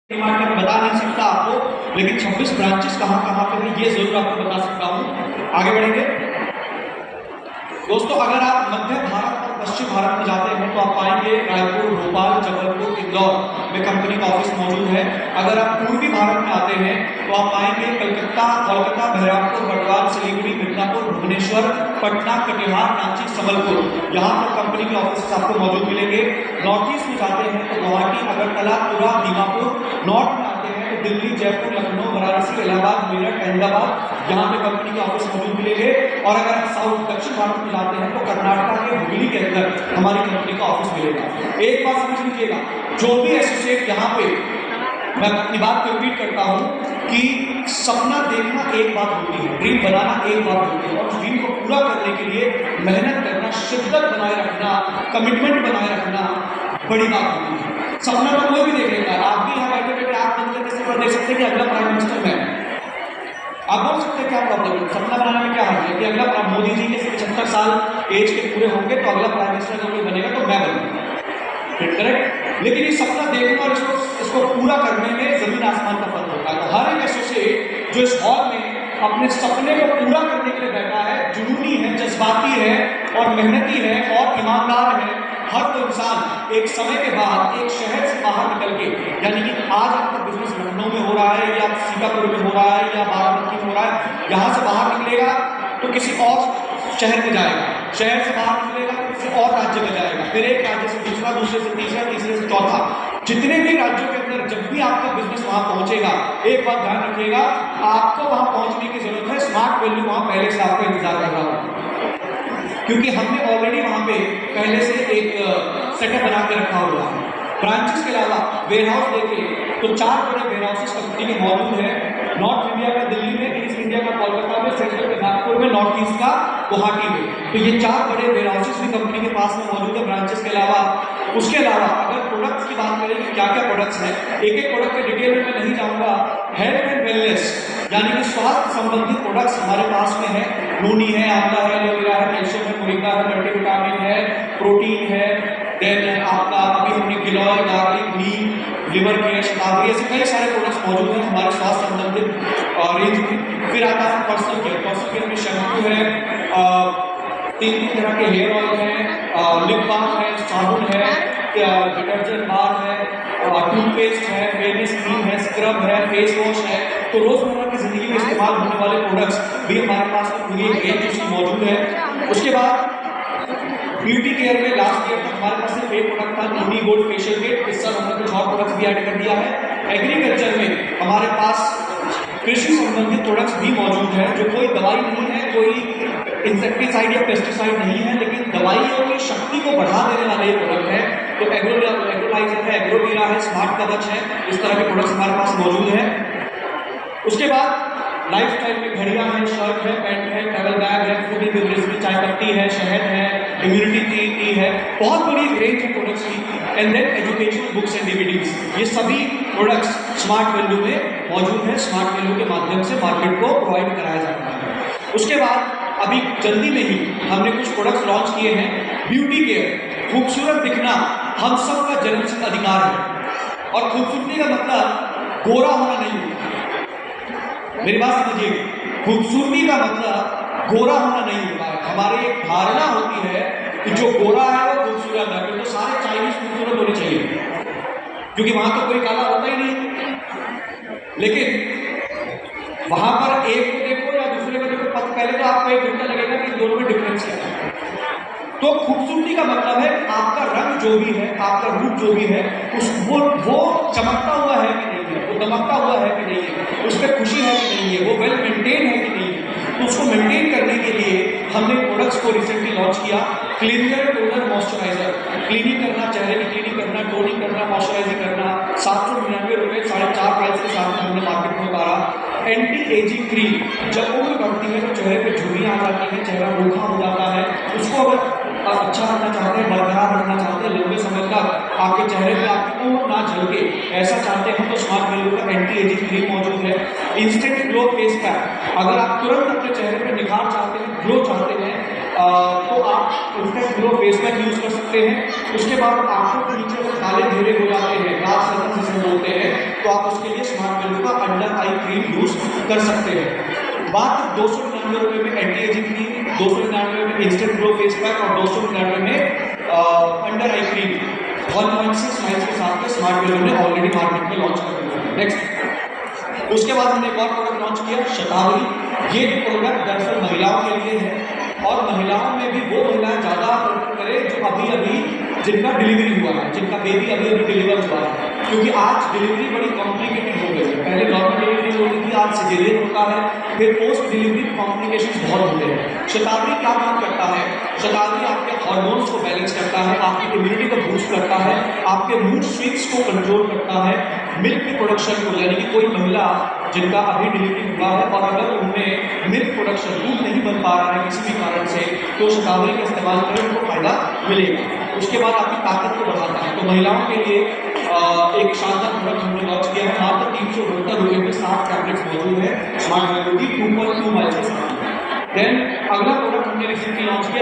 Demand में बता नहीं सकता आपको, लेकिन 26 ब्रांचेस कहाँ कहाँ पे है ये जरूर आपको बता सकता हूँ। आगे बढ़ेंगे दोस्तों। अगर आप मध्य भारत और पश्चिम भारत में जाते हैं तो आप पाएंगे रायपुर, भोपाल, जबलपुर, इंदौर में कंपनी का ऑफिस मौजूद है। अगर आप पूर्वी भारत में आते हैं तो आप पाएंगे कलकत्ता, कोलकाता, बहरामपुर, बड़वाल, सिलीगुड़ी, मिदनापुर, भुवनेश्वर, पटना, कटिहार, रांची, संबलपुर, यहाँ पर कंपनी के ऑफिस आपको मौजूद मिलेंगे। नॉर्थ ईस्ट में जाते हैं तो गुवाहाटी, अगरतला, तुरा, दीमापुर। नॉर्थ में आते हैं तो दिल्ली, जयपुर, लखनऊ, वाराणसी, इलाहाबाद, मेरठ, अहमदाबाद, यहाँ पे कंपनी के ऑफिस मौजूद मिलेंगे। और अगर आप साउथ दक्षिण भारत में जाते हैं तो कर्नाटक के हुबली के अंदर हमारी कंपनी का ऑफिस मिलेगा। एक बात समझ लीजिएगा, जो भी एसोसिएट यहाँ पे, मैं अपनी बात को रिपीट करता हूँ कि सपना देखना एक बात होती है, ड्रीम बनाना एक बात होती है, और ड्रीम को पूरा करने के लिए मेहनत करना, शिद्दत बनाए रखना, कमिटमेंट बनाए रखना बड़ी बात होती है। सपना तो कोई भी देख लेता है। आप भी यहाँ बैठे बैठे आप बंद करके सपना देख सकते हैं कि अगला प्राइम मिनिस्टर मैं। आप बोल सकते हैं क्या प्रॉब्लम है, सपना बनाने में क्या हर्ज है कि अगला मोदी जी के 75 साल एज के पूरे होंगे तो अगला प्राइम मिनिस्टर जो बनेगा तो मैं बनूंगा, करेक्ट। लेकिन ये सपना देखना और इसको पूरा करने में जमीन आसमान का फर्क होता है। तो हर एक एसोसिएट जो इस हॉल में अपने सपने को पूरा करने के लिए बैठा है, जुनूनी है, जज्बाती है और मेहनती है और ईमानदार है। हर कोई इंसान एक समय के बाद एक शहर से बाहर निकल के, यानी कि आज आपका बिजनेस लखनऊ में हो रहा है या सीतापुर में हो रहा है या बाराबंकी में हो रहा है, यहाँ से बाहर निकलेगा तो किसी और शहर में जाएगा, शहर से बाहर निकलेगा तो किसी और राज्य में जाएगा, फिर एक राज्य से दूसरा, दूसरे से तीसरा, तीसरे से चौथा। जितने भी राज्यों के अंदर जब भी आपका बिजनेस वहां पहुंचेगा, एक बात ध्यान रखिएगा, आपको वहां पहुंचने की जरूरत है, स्मार्ट वैल्यू वहां पहले से आपका इंतजार कर रहा होगा, क्योंकि हमने ऑलरेडी वहां पे पहले से एक सेटअप बना के रखा हुआ है। ब्रांचेस के अलावा वेयरहाउस देखें तो 4 बड़े वेयरहाउसेस कंपनी में मौजूद है। नॉर्थ इंडिया का दिल्ली में, ईस्ट इंडिया का कोलकाता में, सेंट्रल में नागपुर में, नॉर्थ ईस्ट का गुवाहाटी में। तो ये 4 बड़े वेयरहाउसेस भी कंपनी के पास में मौजूद है ब्रांचेस के अलावा। उसके अलावा अगर प्रोडक्ट्स की बात करें कि क्या क्या प्रोडक्ट्स हैं, एक एक प्रोडक्ट के डिटेल में मैं नहीं जाऊंगा। हेल्थ एंड वेलनेस यानी कि स्वास्थ्य संबंधित प्रोडक्ट्स हमारे पास में है। नोनी है, आंवला है, एलोवेरा है, कैल्शियम है, मोरिंगा है, मल्टीविटामिन है, प्रोटीन है, देन आपका अभी हमने गिलॉय, गार्लिक, नीम, लिवर केयर, शतावरी, ऐसे कई सारे प्रोडक्ट्स मौजूद हैं हमारे स्वास्थ्य संबंधित रेंज में। फिर आता है पर्सनल केयर। पर्सनल केयर में शैम्पू है, 3 तरह के हेयर ऑयल है, लिप बाम है, साबुन है, डिटर्जेंट बार है, टूथपेस्ट है, फेयरनेस क्रीम है, स्क्रब है, फेस वॉश है। तो रोजमर्रा की जिंदगी में इस्तेमाल होने वाले प्रोडक्ट्स भी हमारे पास पूरी एक रेंज उसकी मौजूद है। उसके बाद ब्यूटी केयर में लास्ट ईयर तक हमारे पास सिर्फ एक प्रोडक्ट था, नोनी गोल्ड फेशियल किट। इस साल हमने कुछ और प्रोडक्ट्स भी ऐड कर दिया है। एग्रीकल्चर में हमारे पास कृषि संबंधित प्रोडक्ट्स भी मौजूद है, जो कोई दवाई नहीं है, कोई इंसेक्टिसाइड या पेस्टिसाइड नहीं है, लेकिन दवाइयों की शक्ति को बढ़ा देने वाले प्रोडक्ट है। तो एग्रोलाइजर है, एग्रोवीरा है, स्मार्ट कवच है, इस तरह के प्रोडक्ट्स हमारे पास मौजूद है। उसके बाद लाइफस्टाइल में घड़ियां हैं, शर्ट है, पैंट है, ट्रैवल बैग है, फूड एंड बेवरेज में चाय पत्ती है, शहद है, इम्यूनिटी टी है, बहुत बड़ी रेंज है प्रोडक्ट्स की। And then educational books and DVDs, ये सभी प्रोडक्ट्स स्मार्ट वैल्यू में मौजूद है। स्मार्ट वैल्यू के माध्यम से मार्केट को प्रोवाइड कराया जाता है। उसके बाद अभी जल्दी में ही हमने कुछ प्रोडक्ट्स लॉन्च किए हैं। ब्यूटी केयर, खूबसूरत दिखना हम सब का जन्मसिद्ध अधिकार है, और खूबसूरती का मतलब गोरा होना नहीं होता। मेरी बात समझिए, खूबसूरती का मतलब गोरा होना नहीं होता है। हमारी एक धारणा होती है कि जो गोरा है वो खूबसूरत है, तो सारे चाइनीज खूबसूरत होने चाहिए, क्योंकि वहां तो कोई काला होता ही नहीं। लेकिन वहां पर एक को देखो या दूसरे को देखो, पहले तो आपको एक घंटा लगेगा कि दोनों में डिफरेंस क्या है। तो खूबसूरती का मतलब है आपका रंग जो भी है, आपका रूप जो भी है, वो चमकता हुआ है कि नहीं है, वो दमकता हुआ है कि नहीं है, उस पर खुशी है कि नहीं है, वो वेल मेंटेन है कि नहीं है। तो उसको मेंटेन करने के लिए हमने प्रोडक्ट्स को रिसेंटली लॉन्च किया। क्लीनर, टोनर, मॉइस्चराइजर, क्लीनिंग करना, चेहरे की क्लीनिंग करना, टोनिंग करना, मॉइस्चराइजिंग करना, 799 रुपये 4.5 प्राइस के साथ में हमने मार्केट में उतारा। एंटी एजिंग क्रीम, जब उम्र बढ़ती है तो चेहरे पे झुर्रियाँ आ जाती हैं, चेहरा रूखा हो जाता है, उसको अगर अच्छा रखना चाहते हैं, बरकरार रखना चाहते हैं, लंबे समय तक आपके चेहरे पे आपकी उम्र ना झलके, ऐसा चाहते हैं तो स्मार्ट वैल्यू का एंटी एजिंग क्रीम मौजूद है। इंस्टेंट ग्लो फेस पैक, अगर आप तुरंत अपने चेहरे पे निखार चाहते हैं, ग्लो चाहते हैं, तो आप instant glow face pack use कर सकते हैं। उसके बाद आंखों के नीचे अगर काले घेरे हो जाते हैं, डार्क सर्कल जिसे बोलते हैं, तो आप उसके लिए स्मार्ट वैल्यू का अंडर आई क्रीम यूज़ कर सकते हैं। बात 299 रुपये में एंटी एजिंग की, 299 में इंस्टेंट ग्लो फेस पैक और 299 में अंडर आई क्रीम 1.6 माइल्स के साथ में स्मार्ट वैल्यू ने ऑलरेडी मार्केट में लॉन्च कर दिया है। नेक्स्ट, उसके बाद हमने एक और प्रोडक्ट लॉन्च किया, शतावरी। ये प्रोडक्ट दरअसल महिलाओं के लिए है और महिलाओं में भी वो महिलाएं ज़्यादा प्रेफर करें जो अभी अभी जिनका डिलीवरी हुआ है, जिनका बेबी अभी अभी डिलीवर हुआ है, क्योंकि आज डिलीवरी बड़ी कॉम्प्लिकेटेड हो गई है। पहले नॉर्मल डिलीवरी होती थी, आज सिजेरियन होता है, फिर पोस्ट डिलीवरी कॉम्प्लिकेशंस बहुत होते हैं। शतावरी क्या काम करता है? शतावरी आपके हार्मोन्स को बैलेंस करता है, आपकी इम्यूनिटी को बूस्ट करता है, आपके मूड स्विंग्स को कंट्रोल करता है, मिल्क की प्रोडक्शन को, यानी कि कोई महिला जिनका अभी डिलीवरी हुआ है और अगर उनमें मिल्क प्रोडक्शन दूध नहीं बन पा रहा है किसी भी कारण से, तो शतावरी का इस्तेमाल करें, उनको फायदा मिलेगा। उसके बाद आपकी ताकत को बढ़ाता है। तो महिलाओं के लिए एक शानदार प्रोडक्ट हमने लॉन्च किया है, मात्र 369 रुपये में 7 टैबलेट्स मौजूद है स्मार्ट वैल्यू की 2.2 माइल्स के साथ। देन अगला प्रोडक्ट हमने रिसेंटली लॉन्च किया